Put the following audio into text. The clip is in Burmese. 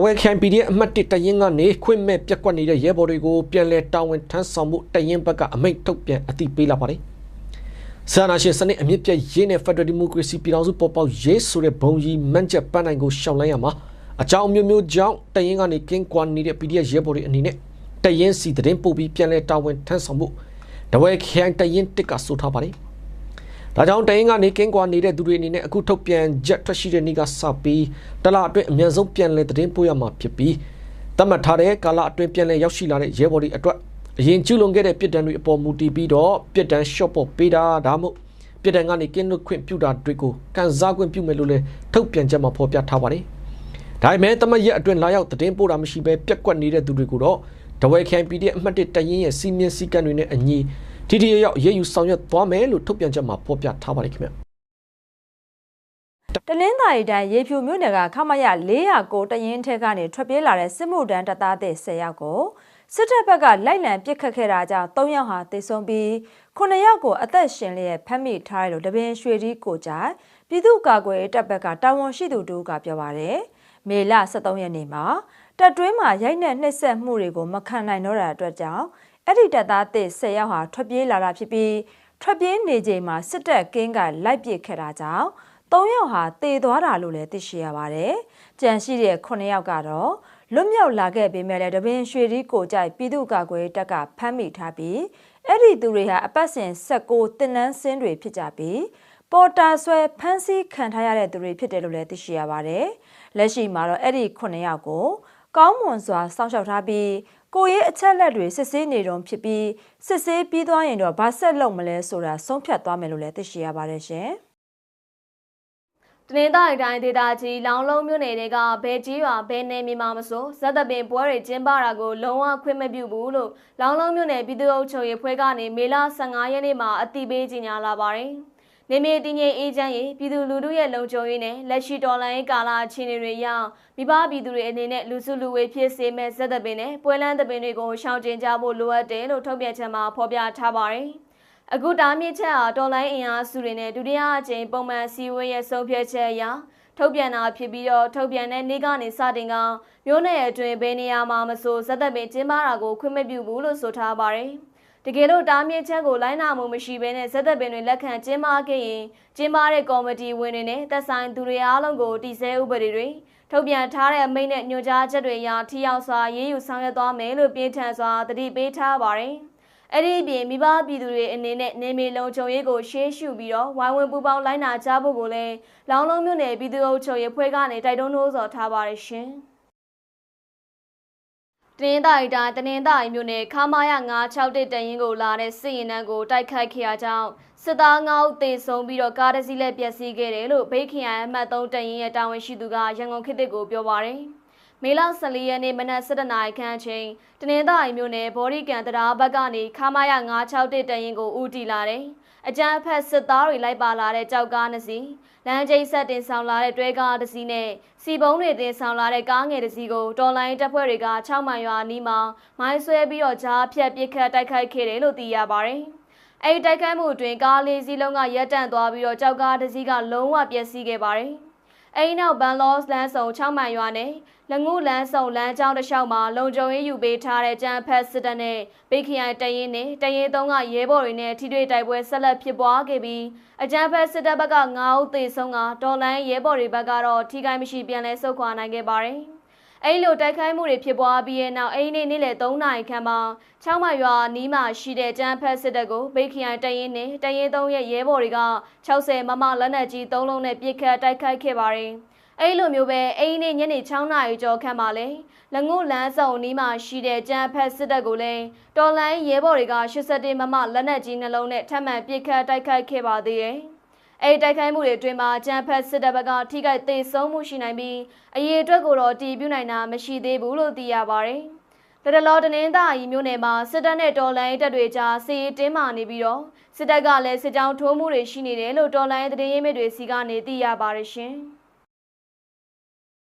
ဝဲခိုင် PDF အမှတ်1တရင်ကနေခွင့်မဲ့ပြက်ကွက်နေတဲ့ရဲဘော်တွေကိုပြန်လဲတာဝန်ထမ်းဆောင်မှုတရင်ဘက်ကအမိန့်ထုတ်ပြန်အသိပေးလာပါတယ်။ဆန္ဒရှင်စနစ်အမြင့်ပြည့်ရေးနဲ့ Federal Democracy ပြည်တော်စုပေါ်ပေါက်ရေးဆိုတဲ့ဘုံကြီးမှန်းချက်ပန်းနိုင်ကိုရှောင်လိုက်ရမှာအကြောင်းမျိုးမျိုးကြောင့်တရင်ကနေကင်းကွာနေတဲ့ PDF ရဲဘော်တွေအနေနဲ့တရင်စီသတင်းပို့ပြီးပြန်လဲတာဝန်ထမ်းဆောင်မှုတဝဲခိုင်တရင်တစ်ကဆိုထားပါတယ်။ဒါကြောင့်တရင်ကနေကင်းကွာနေတဲ့သူတွေအနေနဲ့အခုထုတ်ပြန်ချက်ထွက်ရှိတဲ့နေ့ကစပြီးတလအတွင်းအများဆုံးပြန်လဲသတင်းပို့ရမှာဖြစ်ပြီးသတ်မှတ်ထားတဲ့ကာလအတွင်းပြန်လဲရောက်ရှိလာတဲ့ရဲဘော်တွေအတွက်အရင်ကျူးလွန်ခဲ့တဲ့ပြည်တံတွေအပေါ်မူတည်ပြီးတော့ပြည်တံရှော့ပေါ်ပေးတာဒါမှမဟုတ်ပြည်တံကနေကင်းလွတ်ခွင့်ပြုတာတွေကိုကန်စားခွင့်ပြုမယ်လို့လည်းထုတ်ပြန်ချက်မှာဖော်ပြထားပါတယ်။ဒါပေမဲ့တမရက်အတွင်းလာရောက်သတင်းပို့တာမရှိဘဲပြက်ကွက်နေတဲ့သူတွေကိုတော့တဝဲခိုင် PDF အမှတ်1တရင်ရဲ့စီမင်းစည်းကမ်းတွေနဲ့အညီထိထိရောက်ရေးယူဆောင်ရွက်သွားမယ်လို့ထုတ်ပြန်ချက်မှာဖော်ပြထားပါတယ်ခင်ဗျာတလင်းသာရီတိုင်းရေဖြူမြို့နယ်ကခမရ409တရင်ထက်ကနေထွက်ပြေးလာတဲ့စစ်မှုတန်းတပ်သားတဲ့10ယောက်ကိုစစ်တပ်ဘက်ကလိုက်လံပစ်ခတ်ခဲ့တာကြောင့်3ယောက်ဟာသေဆုံးပြီး9ယောက်ကိုအသက်ရှင်လျက်ဖမ်းမိထားတယ်လို့တပင်ရွှေဒီကိုကြိုင်ပြည်သူ့ကာကွယ်ရေးတပ်ဘက်ကတာဝန်ရှိသူတို့ကပြောပါတယ်မေလ23ရက်နေ့မှာတပ်တွင်းမှာရိုက်နှက်နှိပ်စက်မှုတွေကိုမခံနိုင်တော့တဲ့အတွက်ကြောင့်အဲ့ဒီတပ်သားတဲ့10ယောက်ဟာထွက်ပြေးလာတာဖြစ်ပြီးထွက်ပြေးနေချိန်မှာစစ်တပ်ကင်းကလိုက်ပစ်ခဲ့တာကြောင့်3ယောက်ဟာတေသွားတာလို့လည်းသိရှိရပါတယ်။ကြံရှိတဲ့9ယောက်ကတော့လွတ်မြောက်လာခဲ့ပေမဲ့လည်းတပင်ရွှေဒီကိုကြိုက်ပြည်သူ့ကာကွယ်တပ်ကဖမ်းမိထားပြီးအဲ့ဒီသူတွေဟာအပတ်စဉ်16တင်နန်းစင်းတွေဖြစ်ကြပြီးပေါ်တာဆွဲဖမ်းဆီးခံထားရတဲ့သူတွေဖြစ်တယ်လို့လည်းသိရှိရပါတယ်။လက်ရှိမှာတော့အဲ့ဒီ9ယောက်ကိုကောင်းမွန်စွာစောင့်ရှောက်ထားပြီးကိုရေးအချက်လက်တွေစစ်ဆေးနေတုန်းဖြစ်ပြီးစစ်ဆေးပြီးသွားရင်တော့ဘာဆက်လုပ်မလဲဆိုတာဆုံးဖြတ်သွားမယ်လို့လည်းသိရှိရပါတယ်ရှင်။တနင်္သာရီတိုင်းဒေသကြီးလောင်လုံးမြို့နယ်တွေကဘဲကြီးရွာဘဲနယ်မြေမှာမဆိုဇက်သပင်ပွဲတွေကျင်းပတာကိုလုံးဝခွင့်မပြုဘူးလို့လောင်လုံးမြို့နယ်ပြည်သူ့အုပ်ချုပ်ရေးဖွဲ့ကနေမေလ15ရက်နေ့မှာအသိပေးကြေညာလာပါတယ်။နေမြေတည်ငြိမ်အေးချမ်းရေးပြည်သူလူထုရဲ့လုံခြုံရေးနဲ့လက်ရှိတော်လှန်ရေးကာလအခြေအနေတွေအရမိဘပြည်သူတွေအနေနဲ့လူစုလူဝေးဖြစ်စေမဲ့ဇက်သပင်နဲ့ပွဲလန်းသပင်တွေကိုရှောင်ကျဉ်ကြဖို့လိုအပ်တယ်လို့ထုတ်ပြန်ချက်မှာဖော်ပြထားပါတယ်။အခုတားမြစ်ချက်ဟာတော်လိုင်းအင်အားစုတွေနဲ့ဒုတိယအကြိမ်ပုံမှန်စီဝေးရဲ့ဆုံးဖြတ်ချက်အရထုတ်ပြန်တာဖြစ်ပြီးတော့ထုတ်ပြန်တဲ့နေ့ကနေစတင်ကမြို့နယ်အတွင်းဘယ်နေရာမှာမဆိုဇက်သက်ပင်ကျင်းပတာကိုခွင့်မပြုဘူးလို့ဆိုထားပါတယ်။တကယ်လို့တားမြစ်ချက်ကိုလိုက်နာမှုမရှိဘဲနဲ့ဇက်သက်ပင်တွေလက်ခံကျင်းပခဲ့ရင်ကျင်းပတဲ့ကော်မတီဝင်တွေနဲ့သက်ဆိုင်သူတွေအားလုံးကိုတည်ဆဲဥပဒေတွေထုတ်ပြန်ထားတဲ့အမိန့်နဲ့ညွှန်ကြားချက်တွေအရထိရောက်စွာရေးယူဆောင်ရွက်သွားမယ်လို့ပြင်းထန်စွာတတိပေးထားပါတယ်။အဲ့ဒီအပြင်မိဘပြည်သူတွေအနေနဲ့နေမြေလုံခြုံရေးကိုရှေးရှုပြီးတော့ဝိုင်းဝန်းပူးပေါင်းလိုက်နာကြဖို့ကိုလည်းလောင်လုံးမြို့နယ်ပြည်သူ့အုပ်ချုပ်ရေးဖွဲ့ကနေတိုက်တွန်းနှိုးဆော်ထားပါတယ်ရှင်။တနင်္သာရီတိုင်းတနင်္သာရီမြို့နယ်ခမာရ961တရင်ကိုလာတဲ့စစ်ရင်တန်းကိုတိုက်ခိုက်ခဲ့ရကြောင်းစစ်သား9ဦးသေဆုံးပြီးတော့ကားတစ်စီးလည်းပျက်စီးခဲ့တယ်လို့ဘေးခရိုင်အမှတ်3တရင်ရဲ့တာဝန်ရှိသူကရန်ကုန်ခေတ်သစ်ကိုပြောပါတယ်။မေလ14ရက်နေ့မနက်7:00နာရီခန့်ချိန်တနင်္သာရီမြို့နယ်ဘော်ဒီကန်တရားဘက်ကနေခမာရ961တရင်ကိုဦးတည်လာတယ်။အကြမ်းဖက်စစ်သားတွေလိုက်ပါလာတဲ့ကြောက်ကား2စီးလမ်းကျိတ်ဆက်တင်ဆောင်လာတဲ့တွဲကား2စီးနဲ့စီပုံးတွေတင်ဆောင်လာတဲ့ကားငယ်2စီးကိုတော်လိုင်းတပ်ဖွဲ့တွေက6မိုင်ရွာနီးမှာမိုင်းဆွဲပြီးတော့ကြားဖြတ်ပစ်ခတ်တိုက်ခိုက်ခဲ့တယ်လို့သိရပါတယ်။အဲဒီတိုက်ခိုက်မှုအတွင်းကား4စီးလုံးကရပ်တန့်သွားပြီးတော့ကြောက်ကား2စီးကလုံးဝပျက်စီးခဲ့ပါတယ်။အဲဒီနောက်ဘန်လော့စ်လမ်းဆောင်6မိုင်ရွာနဲ့လငုလန်းဆောင်လမ်းကြောင်းတစ်လျှောက်မှာလုံခြုံရေးယူပေးထားတဲ့ကြမ်းဖက်စစ်တပ်နဲ့ဘေးခရိုင်တရင်နဲ့တရင်3ကရဲဘော်တွေနဲ့ထိတွေ့တိုက်ပွဲဆက်လက်ဖြစ်ပွားခဲ့ပြီးအကြမ်းဖက်စစ်တပ်ဘက်က9ဦးသေဆုံးကတော်လိုင်းရဲဘော်တွေဘက်ကတော့ထိခိုက်မရှိပြန်လည်ဆုတ်ခွာနိုင်ခဲ့ပါတယ်။အဲဒီလိုတိုက်ခိုက်မှုတွေဖြစ်ပွားပြီးတဲ့နောက်အဲဒီနေ့လယ်3နာရီခန့်မှာ6မိုင်ရွာနီးမှာရှိတဲ့ကြမ်းဖက်စစ်တပ်ကိုဘေးခရိုင်တရင်နဲ့တရင်3ရဲ့ရဲဘော်တွေက60မမလက်နက်ကြီး3လုံးနဲ့ပစ်ခတ်တိုက်ခိုက်ခဲ့ပါတယ်။အဲ့လိုမျိုးပဲအိမ်နဲ့ညနေ6နာရီကျော်ခန့်မှာလဲလငုလန်းဆောင်နီးမှာရှိတဲ့ကြမ်းဖက်စစ်တပ်ကိုလည်းတော်လိုင်းရဲဘော်တွေက81မမလက်နက်ကြီးနှလုံးနဲ့ထပ်မံပစ်ခတ်တိုက်ခိုက်ခဲ့ပါသေးတယ်။အဲ့တိုက်ခိုက်မှုတွေအတွင်းမှာကြမ်းဖက်စစ်တပ်ဘက်ကထိခိုက်သေဆုံးမှုရှိနိုင်ပြီးအရေးအတွက်ကိုတော့တည်ပြုနိုင်တာမရှိသေးဘူးလို့သိရပါတယ်။တလောတနင်္သာရီမြို့နယ်မှာစစ်တပ်နဲ့တော်လိုင်းတပ်တွေကြားစစ်ရေးတင်းမာနေပြီးတော့စစ်တပ်ကလည်းစစ်ကြောင်းထိုးမှုတွေရှိနေတယ်လို့တော်လိုင်းသတင်းရင်းမြစ်တွေစီကနေသိရပါတယ်ရှင်။